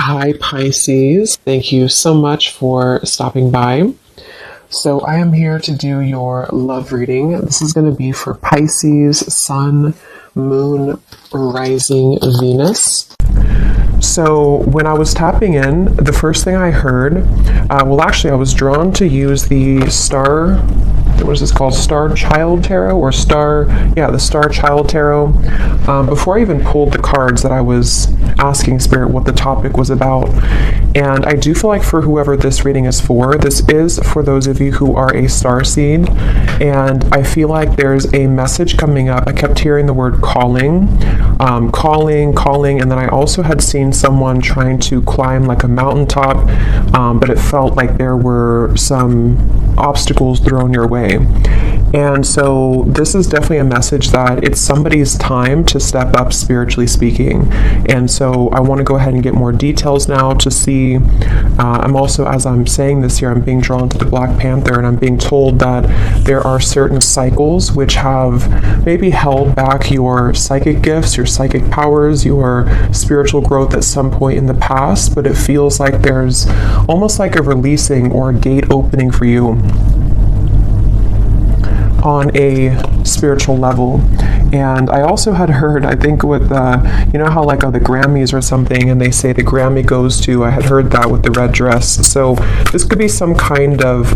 Hi, Pisces. Thank you so much for stopping by. So I am here to do your love reading. This is going to be for Pisces, Sun, Moon, Rising, Venus. So when I was tapping in, the first thing I heard, I was drawn to use the Star, what is this called? Star Child Tarot or the Star Child Tarot. Before I even pulled the cards that I was asking Spirit what the topic was about. And I do feel like for whoever this reading is for, this is for those of you who are a starseed. And I feel like there's a message coming up. I kept hearing the word calling, calling, and then I also had seen someone trying to climb like a mountaintop, but it felt like there were some obstacles thrown your way. And so this is definitely a message that it's somebody's time to step up, spiritually speaking. And so I want to go ahead and get more details now to see. I'm also, as I'm saying this here, I'm being drawn to the Black Panther, and I'm being told that there are certain cycles which have maybe held back your psychic gifts, your psychic powers, your spiritual growth at some point in the past, but it feels like there's almost like a releasing or a gate opening for you on a spiritual level. And I also had heard, I think with, you know how like the Grammys or something, and they say the Grammy goes to, I had heard that with the red dress. So this could be some kind of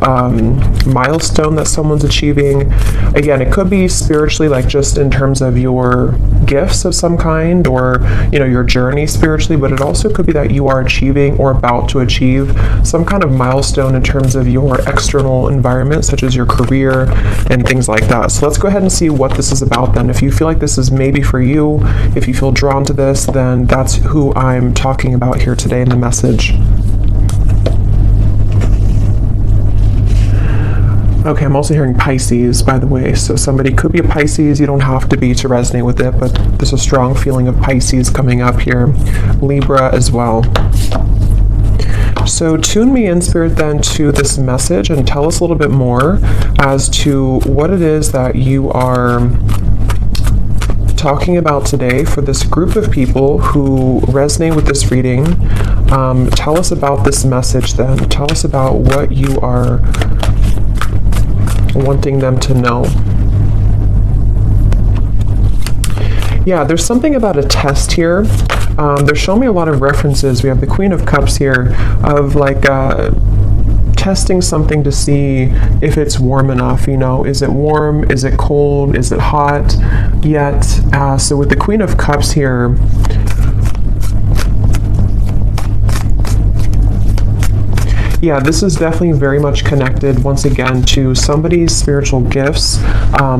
milestone that someone's achieving. Again, it could be spiritually, like just in terms of your gifts of some kind, or, you know, your journey spiritually, but it also could be that you are achieving or about to achieve some kind of milestone in terms of your external environment, such as your career and things like that. So let's go ahead and see what this is about then. If you feel like this is maybe for you, if you feel drawn to this, then that's who I'm talking about here today in the message. Okay, I'm also hearing Pisces, by the way, so somebody could be a Pisces. You don't have to be to resonate with it, but there's a strong feeling of Pisces coming up here. Libra as well. So tune me in, Spirit, then to this message and tell us a little bit more as to what it is that you are talking about today for this group of people who resonate with this reading. Tell us about this message then. Tell us about what you are wanting them to know. Yeah, there's something about a test here. They're showing me a lot of references. We have the Queen of Cups here of like testing something to see if it's warm enough. You know, is it warm? Is it cold? Is it hot? Yet, so with the Queen of Cups here, yeah, this is definitely very much connected, once again, to somebody's spiritual gifts,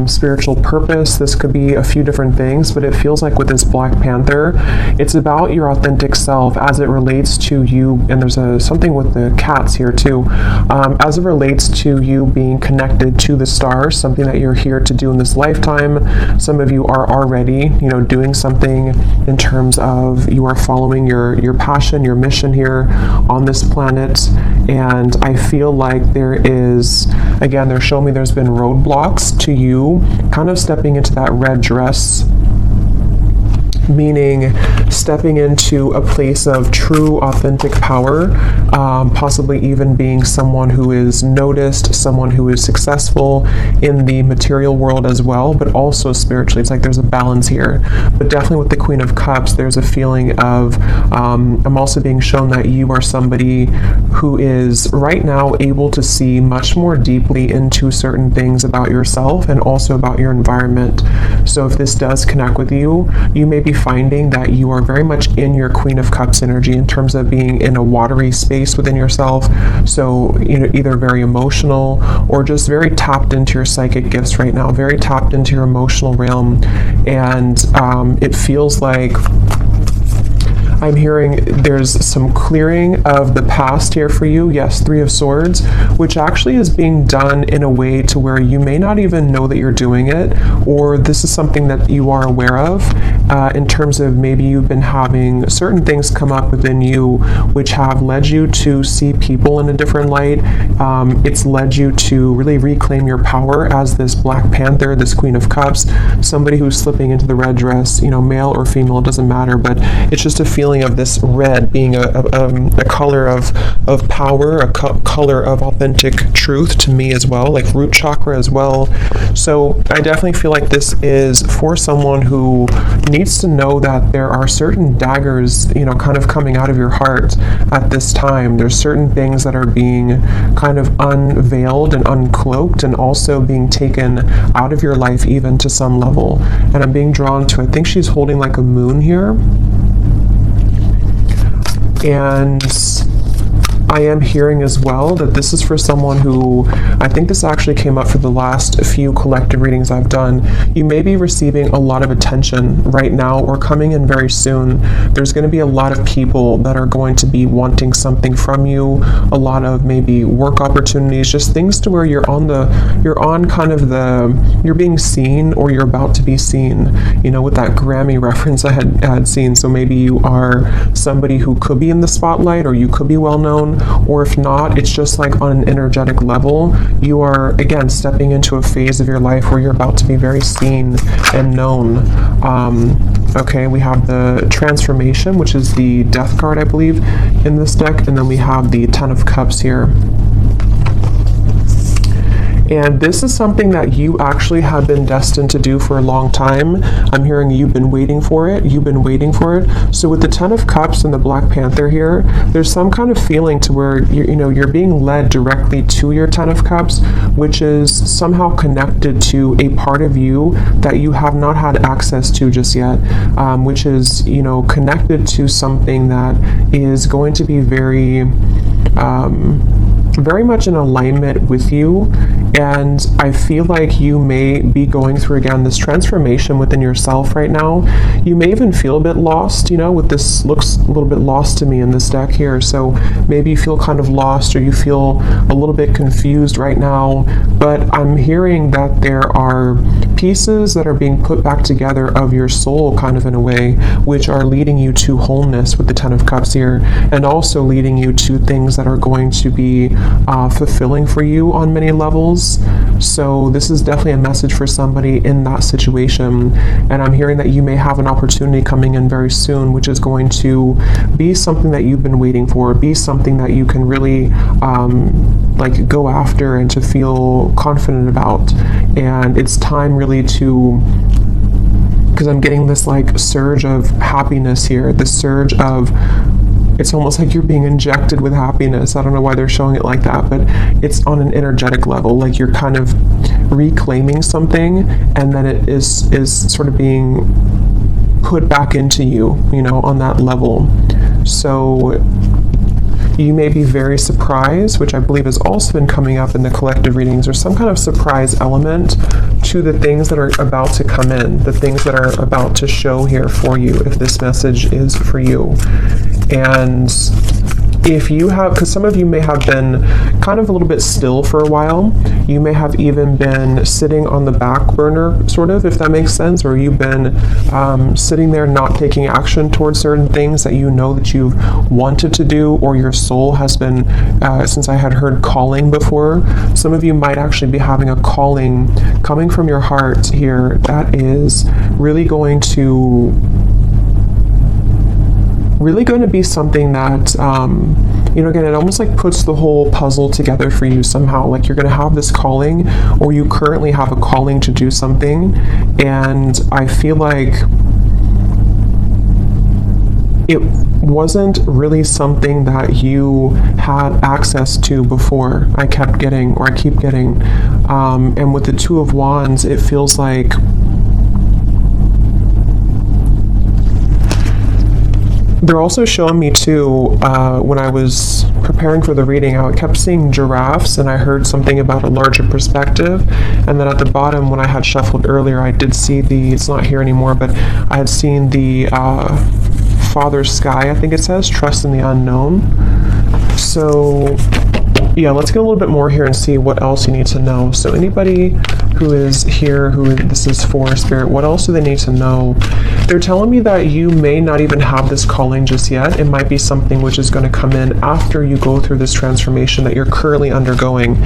spiritual purpose. This could be a few different things, but it feels like with this Black Panther, it's about your authentic self as it relates to you. And there's something with the cats here too, as it relates to you being connected to the stars, something that you're here to do in this lifetime. Some of you are already, you know, doing something in terms of you are following your passion, your mission here on this planet. And I feel like there is, again, they're showing me there's been roadblocks to you kind of stepping into that red dress, meaning stepping into a place of true authentic power, possibly even being someone who is noticed, someone who is successful in the material world as well, but also spiritually. It's like there's a balance here. But definitely with the Queen of Cups, there's a feeling of, I'm also being shown that you are somebody who is right now able to see much more deeply into certain things about yourself and also about your environment. So if this does connect with you, you may be finding that you are very much in your Queen of Cups energy in terms of being in a watery space within yourself. So, you know, either very emotional or just very tapped into your psychic gifts right now, very tapped into your emotional realm. And it feels like I'm hearing there's some clearing of the past here for you. Yes, Three of Swords, which actually is being done in a way to where you may not even know that you're doing it, or this is something that you are aware of in terms of maybe you've been having certain things come up within you which have led you to see people in a different light. It's led you to really reclaim your power as this Black Panther, this Queen of Cups, somebody who's slipping into the red dress, you know, male or female, it doesn't matter, but it's just a feeling feeling of this red being a color of power, a color of authentic truth to me as well, like root chakra as well. So I definitely feel like this is for someone who needs to know that there are certain daggers, you know, kind of coming out of your heart at this time. There's certain things that are being kind of unveiled and uncloaked, and also being taken out of your life even to some level. And I'm being drawn to, I think she's holding like a moon here. And I am hearing as well that this is for someone who, I think this actually came up for the last few collective readings I've done. You may be receiving a lot of attention right now or coming in very soon. There's going to be a lot of people that are going to be wanting something from you, a lot of maybe work opportunities, just things to where you're being seen, or you're about to be seen, you know, with that Grammy reference I had seen. So maybe you are somebody who could be in the spotlight, or you could be well known. Or if not, it's just like on an energetic level, you are again stepping into a phase of your life where you're about to be very seen and known. Okay, we have the Transformation, which is the Death card, I believe, in this deck, and then we have the Ten of Cups here. And this is something that you actually have been destined to do for a long time. I'm hearing you've been waiting for it. You've been waiting for it. So with the Ten of Cups and the Black Panther here, there's some kind of feeling to where you're being led directly to your Ten of Cups, which is somehow connected to a part of you that you have not had access to just yet, which is, you know, connected to something that is going to be very much in alignment with you. And I feel like you may be going through, again, this transformation within yourself right now. You may even feel a bit lost, you know, with this looks a little bit lost to me in this deck here. So maybe you feel kind of lost, or you feel a little bit confused right now. But I'm hearing that there are pieces that are being put back together of your soul, kind of in a way, which are leading you to wholeness with the Ten of Cups here, and also leading you to things that are going to be fulfilling for you on many levels. So this is definitely a message for somebody in that situation. And I'm hearing that you may have an opportunity coming in very soon, which is going to be something that you've been waiting for, be something that you can really like go after and to feel confident about. And it's time really to, because I'm getting this like surge of happiness here, this surge of, it's almost like you're being injected with happiness. I don't know why they're showing it like that, but it's on an energetic level, like you're kind of reclaiming something, and then it is sort of being put back into you, you know, on that level. So you may be very surprised, which I believe has also been coming up in the collective readings, or some kind of surprise element to the things that are about to come in, the things that are about to show here for you, if this message is for you. And if you have, because some of you may have been kind of a little bit still for a while, you may have even been sitting on the back burner, sort of, if that makes sense, or you've been sitting there not taking action towards certain things that you know that you've wanted to do, or your soul has been, since I had heard calling before, some of you might actually be having a calling coming from your heart here that is really going to be something that, you know, again, it almost like puts the whole puzzle together for you somehow. Like you're going to have this calling, or you currently have a calling to do something. And I feel like it wasn't really something that you had access to before. I keep getting. And with the Two of Wands, it feels like they're also showing me too, when I was preparing for the reading, I kept seeing giraffes, and I heard something about a larger perspective. And then at the bottom, when I had shuffled earlier, I did see it's not here anymore, but I had seen the Father Sky, I think it says, trust in the unknown. So yeah, let's get a little bit more here and see what else you need to know. So anybody who is here, who this is for, Spirit, what else do they need to know? They're telling me that you may not even have this calling just yet. It might be something which is going to come in after you go through this transformation that you're currently undergoing.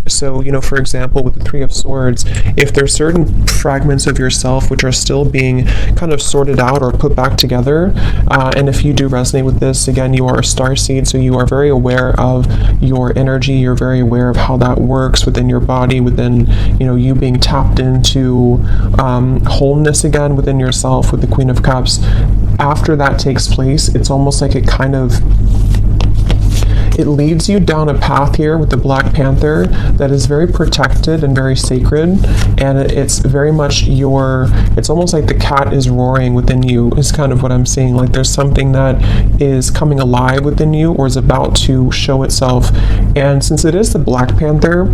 So, for example, with the Three of Swords, if there's certain fragments of yourself which are still being kind of sorted out or put back together, and if you do resonate with this, again, you are a starseed, so you are very aware of your energy, you're very aware of how that works within your body, within, you being tapped into wholeness again within yourself with the Queen of Cups. After that takes place, it's almost like it leads you down a path here with the Black Panther that is very protected and very sacred, and it's very much it's almost like the cat is roaring within you, is kind of what I'm seeing. Like there's something that is coming alive within you or is about to show itself. And since it is the Black Panther,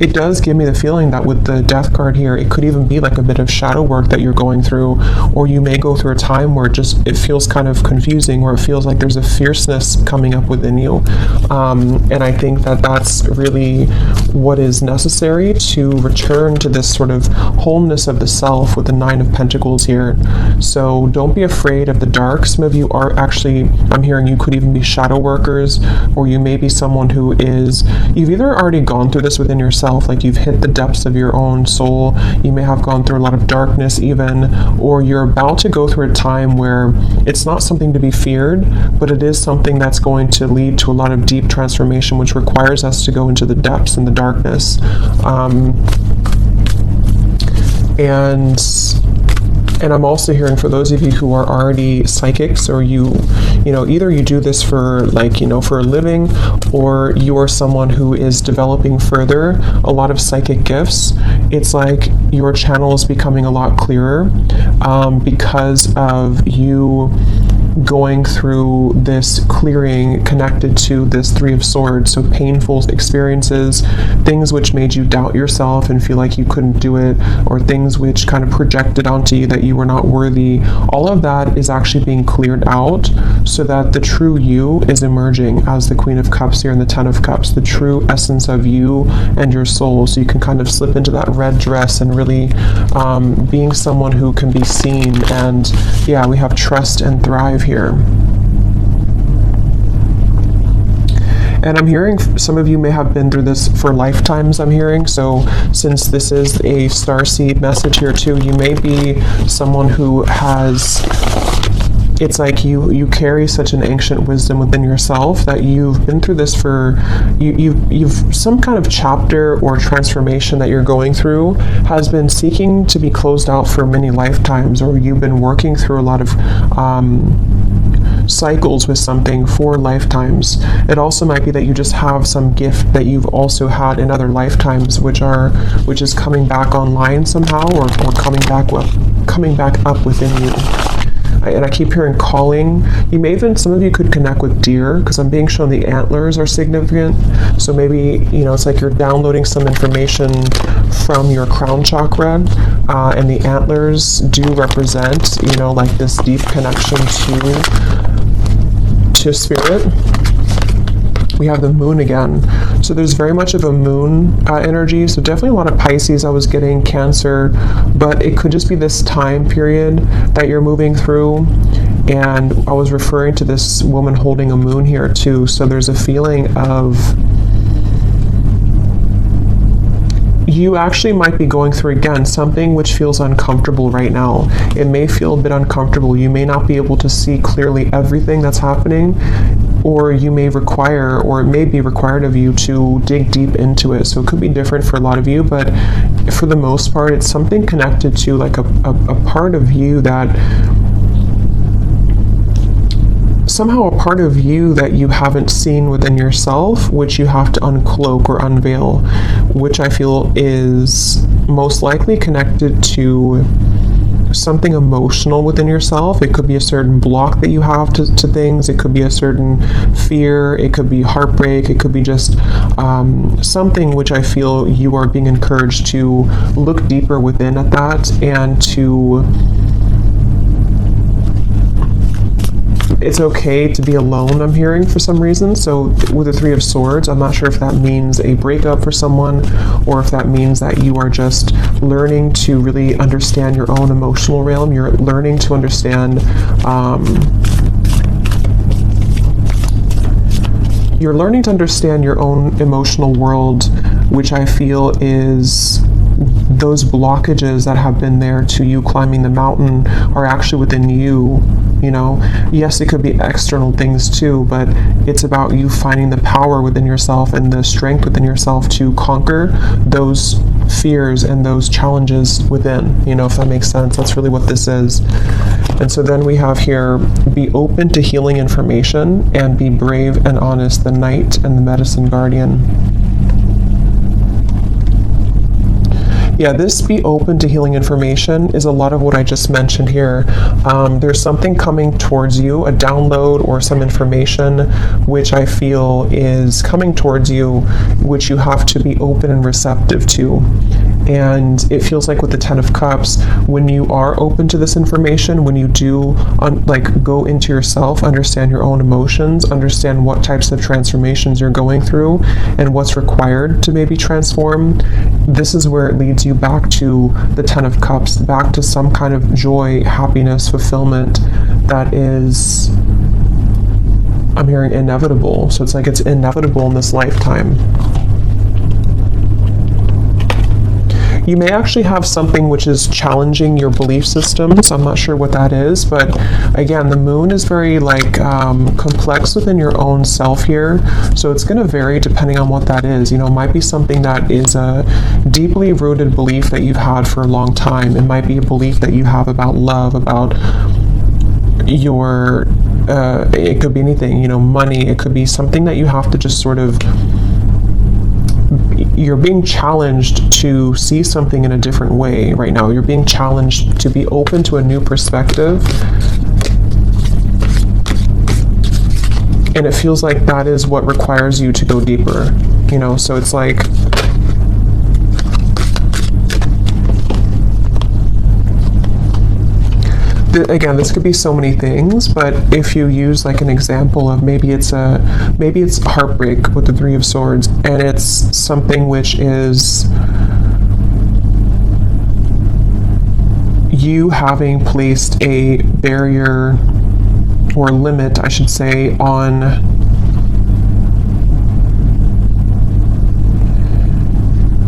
it does give me the feeling that with the Death card here, it could even be like a bit of shadow work that you're going through, or you may go through a time where it feels kind of confusing, where it feels like there's a fierceness coming up within you. And I think that that's really what is necessary to return to this sort of wholeness of the self with the Nine of Pentacles here. So don't be afraid of the dark. Some of you are actually, I'm hearing you could even be shadow workers, or you may be someone who you've either already gone through this within yourself, like you've hit the depths of your own soul, you may have gone through a lot of darkness even, or you're about to go through a time where it's not something to be feared, but it is something that's going to lead to a lot of deep transformation, which requires us to go into the depths and the darkness. And I'm also hearing for those of you who are already psychics, or either you do this for for a living, or you are someone who is developing further a lot of psychic gifts, it's like your channel is becoming a lot clearer because of you going through this clearing connected to this Three of Swords. So painful experiences, things which made you doubt yourself and feel like you couldn't do it, or things which kind of projected onto you that you were not worthy, all of that is actually being cleared out so that the true you is emerging as the Queen of Cups here and the Ten of Cups, the true essence of you and your soul. So you can kind of slip into that red dress and really being someone who can be seen. And yeah, we have trust and thrive here. And I'm hearing some of you may have been through this for lifetimes, I'm hearing. So since this is a starseed message here too, you may be someone who it's like you carry such an ancient wisdom within yourself that you've been through this for, you've some kind of chapter or transformation that you're going through has been seeking to be closed out for many lifetimes, or you've been working through a lot of cycles with something for lifetimes. It also might be that you just have some gift that you've also had in other lifetimes, which is coming back online somehow, or coming back up within you. And I keep hearing calling. You may even, some of you could connect with deer, because I'm being shown the antlers are significant. So maybe, it's like you're downloading some information from your crown chakra, and the antlers do represent, like this deep connection to spirit. We have the moon again. So there's very much of a moon energy. So definitely a lot of Pisces. I was getting Cancer, but it could just be this time period that you're moving through. And I was referring to this woman holding a moon here too. So there's a feeling of you actually might be going through, again, something which feels uncomfortable right now. It may feel a bit uncomfortable. You may not be able to see clearly everything that's happening, or you may require, or it may be required of you to dig deep into it. So it could be different for a lot of you, but for the most part, it's something connected to like a part of you that somehow a part of you that you haven't seen within yourself, which you have to uncloak or unveil, which I feel is most likely connected to something emotional within yourself. It could be a certain block that you have to things. It could be a certain fear. It could be heartbreak. It could be just something which I feel you are being encouraged to look deeper within at that, and to it's okay to be alone, I'm hearing, for some reason. So with the Three of Swords, I'm not sure if that means a breakup for someone, or if that means that you are just learning to really understand your own emotional realm. You're learning to understand you're learning to understand your own emotional world, which I feel is those blockages that have been there to you climbing the mountain are actually within you. You know, yes, it could be external things too, but it's about you finding the power within yourself and the strength within yourself to conquer those fears and those challenges within, you know, if that makes sense. That's really what this is. And so then we have here, be open to healing information and be brave and honest, the Knight and the Medicine Guardian. Yeah, this be open to healing information is a lot of what I just mentioned here. There's something coming towards you, a download or some information which I feel is coming towards you, which you have to be open and receptive to. And it feels like with the Ten of Cups, when you are open to this information, when you do go into yourself, understand your own emotions, understand what types of transformations you're going through and what's required to maybe transform, this is where it leads you back to the Ten of Cups, back to some kind of joy, happiness, fulfillment that is, I'm hearing, inevitable. So it's like it's inevitable in this lifetime. You may actually have something which is challenging your belief systems. I'm not sure what that is, but again, the moon is very complex within your own self here. So it's going to vary depending on what that is. You know, it might be something that is a deeply rooted belief that you've had for a long time. It might be a belief that you have about love, about your, it could be anything, you know, money. It could be something that you have to just sort of, you're being challenged to see something in a different way right now. You're being challenged to be open to a new perspective. And it feels like that is what requires you to go deeper, you know, so it's like, again, this could be so many things, but if you use like an example of maybe it's heartbreak with the Three of Swords, and it's something which is you having placed a barrier or limit, I should say, on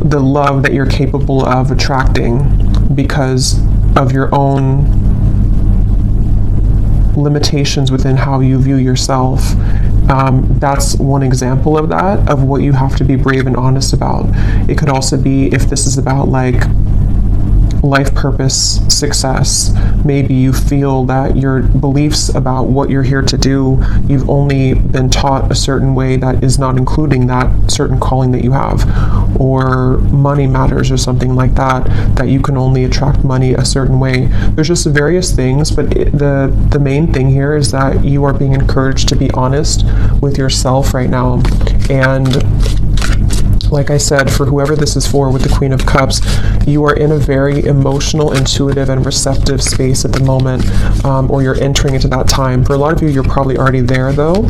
the love that you're capable of attracting because of your own limitations within how you view yourself. That's one example of that, of what you have to be brave and honest about. It could also be if this is about like life purpose, success. Maybe you feel that your beliefs about what you're here to do, you've only been taught a certain way that is not including that certain calling that you have, or money matters or something like that, that you can only attract money a certain way. There's just various things, but the main thing here is that you are being encouraged to be honest with yourself right now. And like I said, for whoever this is for with the Queen of Cups, you are in a very emotional, intuitive, and receptive space at the moment, or you're entering into that time. For a lot of you, you're probably already there though.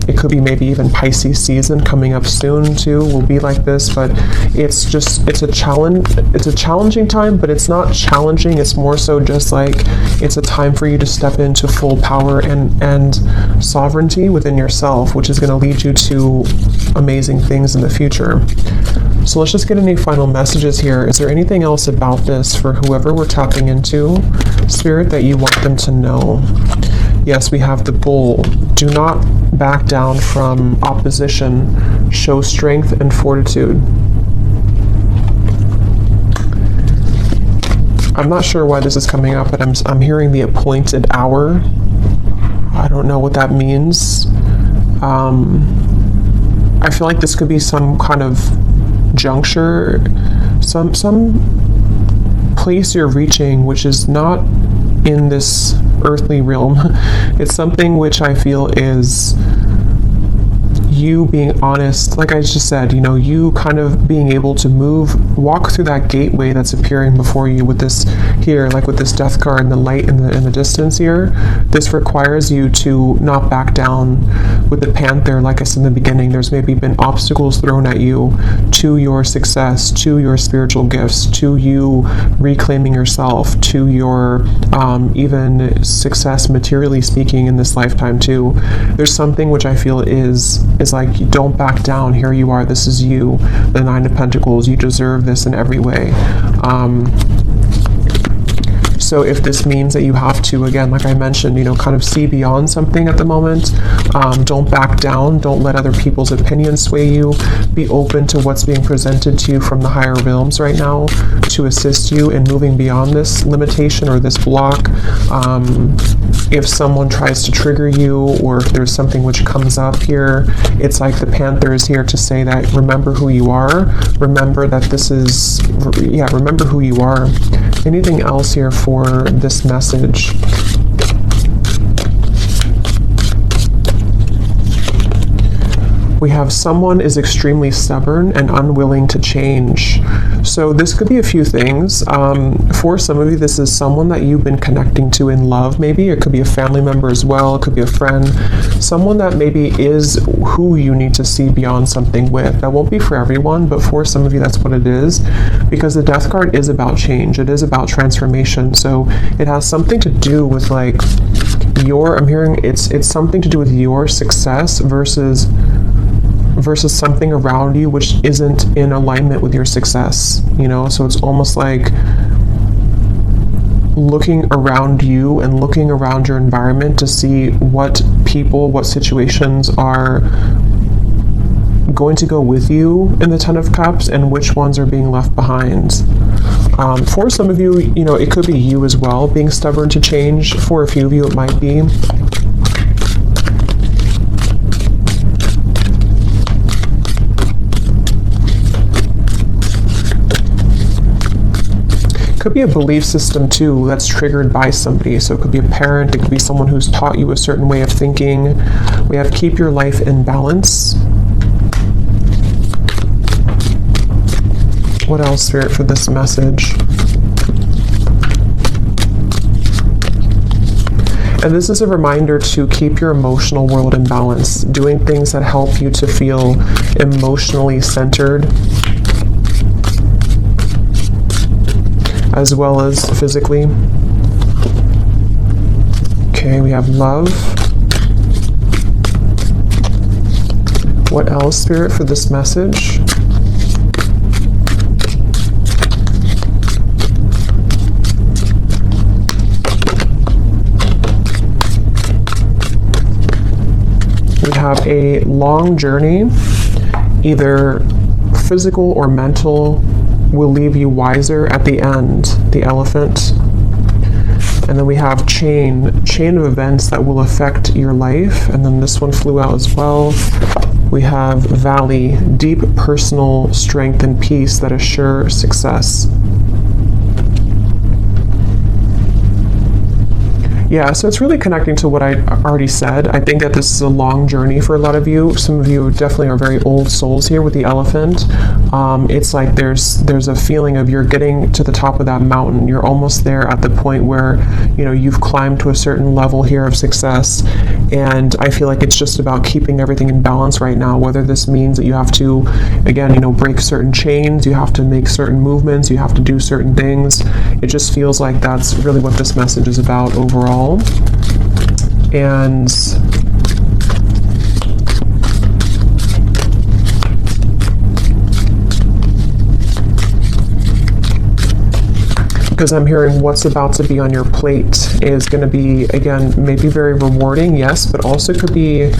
It could be maybe even Pisces season coming up soon too, will be like this, but it's a challenging time, but it's not challenging. It's more so just like, it's a time for you to step into full power and sovereignty within yourself, which is going to lead you to amazing things in the future. So let's just get any final messages here. Is there anything else about this for whoever we're tapping into, Spirit, that you want them to know? Yes, we have the Bull. Do not back down from opposition. Show strength and fortitude. I'm not sure why this is coming up, but I'm hearing the appointed hour. I don't know what that means. I feel like this could be some kind of juncture, some place you're reaching which is not in this earthly realm. It's something which I feel is you being honest, like I just said, you know, you kind of being able to walk through that gateway that's appearing before you with this here, like with this death card and the light in the distance here. This requires you to not back down. With the Panther, like I said in the beginning, there's maybe been obstacles thrown at you to your success, to your spiritual gifts, to you reclaiming yourself, to your even success materially speaking in this lifetime too. There's something which I feel is like, don't back down. Here you are. This is you, the Nine of Pentacles. You deserve this in every way. So if this means that you have to, again, like I mentioned, you know, kind of see beyond something at the moment, don't back down. Don't let other people's opinions sway you. Be open to what's being presented to you from the higher realms right now to assist you in moving beyond this limitation or this block. If someone tries to trigger you, or if there's something which comes up here, it's like the Panther is here to say that remember who you are. Remember that this is, remember who you are. Anything else here for this message? We have someone is extremely stubborn and unwilling to change. So this could be a few things. For some of you, this is someone that you've been connecting to in love, maybe. It could be a family member as well. It could be a friend. Someone that maybe is who you need to see beyond something with. That won't be for everyone, but for some of you, that's what it is. Because the Death card is about change. It is about transformation. So it has something to do with like I'm hearing it's something to do with your success versus something around you which isn't in alignment with your success, you know? So it's almost like looking around you and looking around your environment to see what people, what situations are going to go with you in the Ten of Cups and which ones are being left behind. For some of you, you know, it could be you as well being stubborn to change. For a few of you, it might be. Could be a belief system too that's triggered by somebody. So it could be a parent, it could be someone who's taught you a certain way of thinking. We have keep your life in balance. What else, Spirit, for this message? And this is a reminder to keep your emotional world in balance, doing things that help you to feel emotionally centered, as well as physically. Okay, we have love. What else, Spirit, for this message? We have a long journey, either physical or mental, will leave you wiser at the end, the Elephant. And then we have chain of events that will affect your life. And then this one flew out as well. We have Valley, deep personal strength and peace that assure success. Yeah, so it's really connecting to what I already said. I think that this is a long journey for a lot of you. Some of you definitely are very old souls here with the Elephant. It's like there's a feeling of you're getting to the top of that mountain. You're almost there at the point where, you know, you've climbed to a certain level here of success. And I feel like it's just about keeping everything in balance right now, whether this means that you have to, again, you know, break certain chains, you have to make certain movements, you have to do certain things. It just feels like that's really what this message is about overall. And because I'm hearing what's about to be on your plate is going to be, again, maybe very rewarding, yes, but also could be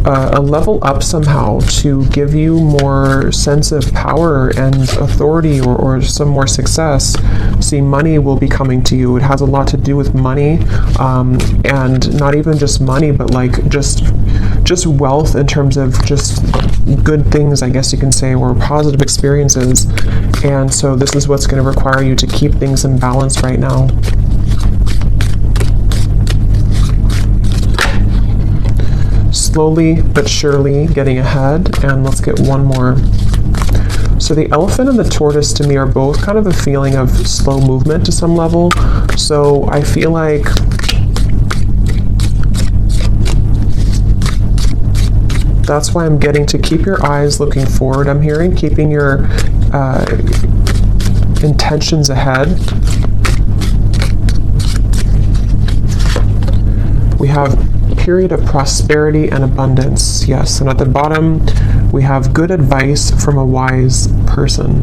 a level up somehow to give you more sense of power and authority, or some more success. See, money will be coming to you. It has a lot to do with money, and not even just money, but like just wealth in terms of just good things, I guess you can say, or positive experiences. And so this is what's going to require you to keep things in balance right now. slowly but surely getting ahead. And let's get one more. So the elephant and the tortoise to me are both kind of a feeling of slow movement to some level. So I feel like that's why I'm getting to keep your eyes looking forward. I'm hearing keeping your intentions ahead. We have period of prosperity and abundance. Yes, and at the bottom we have good advice from a wise person.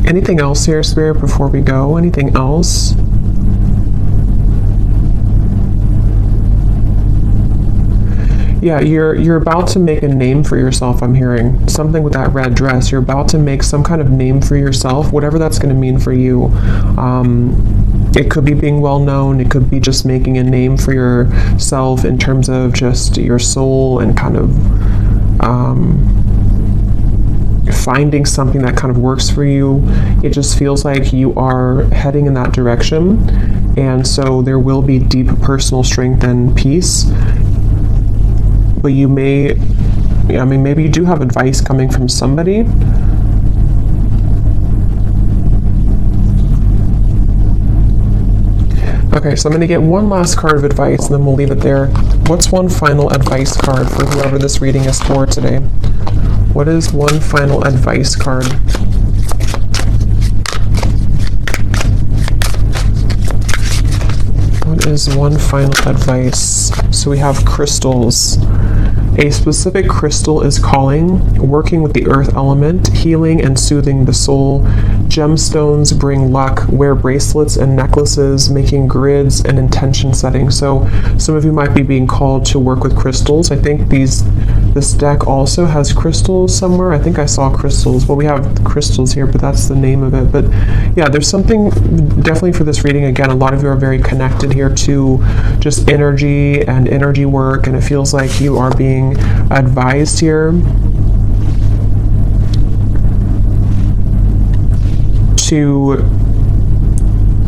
Anything else here, Spirit, before we go? Anything else? Yeah, you're about to make a name for yourself, I'm hearing. Something with that red dress. You're about to make some kind of name for yourself, whatever that's going to mean for you. It could be being well known. It could be just making a name for yourself in terms of just your soul and kind of finding something that kind of works for you. It just feels like you are heading in that direction. And so there will be deep personal strength and peace. But you may, I mean, maybe you do have advice coming from somebody. Okay, so I'm going to get one last card of advice and then we'll leave it there. What's one final advice card for whoever this reading is for today? What is one final advice card? What is one final advice? So we have crystals. A specific crystal is calling, working with the earth element, healing and soothing the soul. Gemstones bring luck. Wear bracelets and necklaces, making grids and intention setting. So some of you might be being called to work with crystals. I think this deck also has crystals somewhere. I think I saw crystals. Well, we have crystals here, but that's the name of it. But yeah, there's something definitely for this reading. Again, a lot of you are very connected here to just energy and energy work, and it feels like you are being advised here to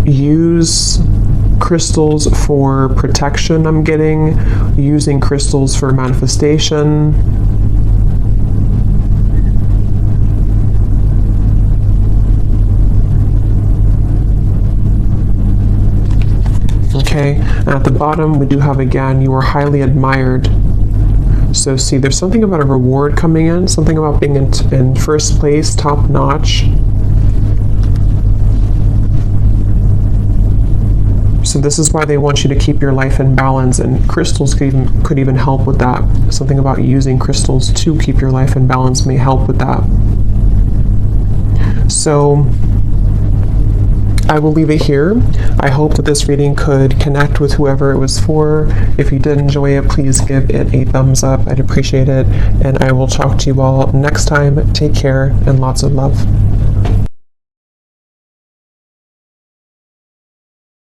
use crystals for protection. I'm getting using crystals for manifestation. Okay, and at the bottom we do have again, you are highly admired. So see, there's something about a reward coming in, something about being in first place, top notch. So this is why they want you to keep your life in balance, and crystals could even help with that. Something about using crystals to keep your life in balance may help with that. So I will leave it here. I hope that this reading could connect with whoever it was for. If you did enjoy it, please give it a thumbs up. I'd appreciate it. And I will talk to you all next time. Take care and lots of love.